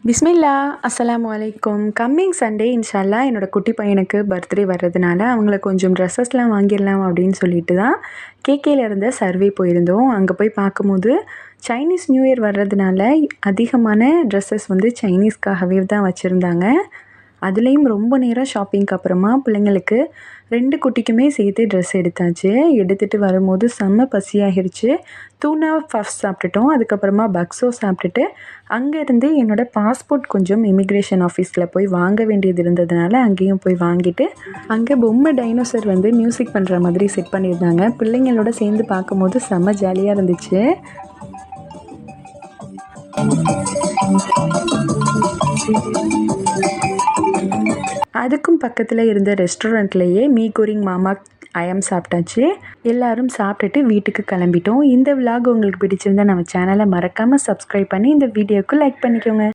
பிஸ்மில்லா அஸ்ஸலாமு அலைக்கும். Coming Sunday இன்ஷால்லா என்னோட குட்டி பையனுக்கு பர்த்டே வர்றதுனால அவங்கள கொஞ்சம் ட்ரெஸ்ஸஸ்லாம் வாங்கிடலாம் அப்படின்னு சொல்லிட்டு தான் கேகேல இருந்த சர்வே போயிருந்தோம். அங்கே போய் பார்க்கும்போது சைனீஸ் நியூ இயர் வர்றதுனால அதிகமான ட்ரெஸ்ஸஸ் வந்து சைனீஸ்க்காகவே தான் வச்சுருந்தாங்க. அதுலேயும் ரொம்ப நேரம் ஷாப்பிங்க்கு அப்புறமா பிள்ளைங்களுக்கு 2 குட்டிக்குமே சேர்த்து ட்ரெஸ் எடுத்தாச்சு. எடுத்துகிட்டு வரும்போது செம்ம பசியாகிருச்சு. தூனா பஃப்ஸ் சாப்பிட்டுட்டோம். அதுக்கப்புறமா பக்ஸோ சாப்பிட்டுட்டு அங்கேருந்து என்னோடய பாஸ்போர்ட் கொஞ்சம் இமிக்ரேஷன் ஆஃபீஸில் போய் வாங்க வேண்டியது இருந்ததுனால அங்கேயும் போய் வாங்கிட்டு அங்கே பொம்மை டைனோசர் வந்து மியூசிக் பண்ணுற மாதிரி செட் பண்ணியிருந்தாங்க. பிள்ளைங்களோட சேர்ந்து பார்க்கும்போது செம்ம ஜாலியாக இருந்துச்சு. அதுக்கும் பக்கத்தில் இருந்த ரெஸ்டாரண்ட்லேயே மீ கோரிங் மாமா ஐயம் சாப்பிட்டாச்சு. எல்லாரும் சாப்பிட்டுட்டு வீட்டுக்கு கிளம்பிட்டோம். இந்த விலாக் உங்களுக்கு பிடிச்சிருந்தா நம்ம சேனலை மறக்காமல் சப்ஸ்கிரைப் பண்ணி இந்த வீடியோவுக்கு லைக் பண்ணிக்கோங்க.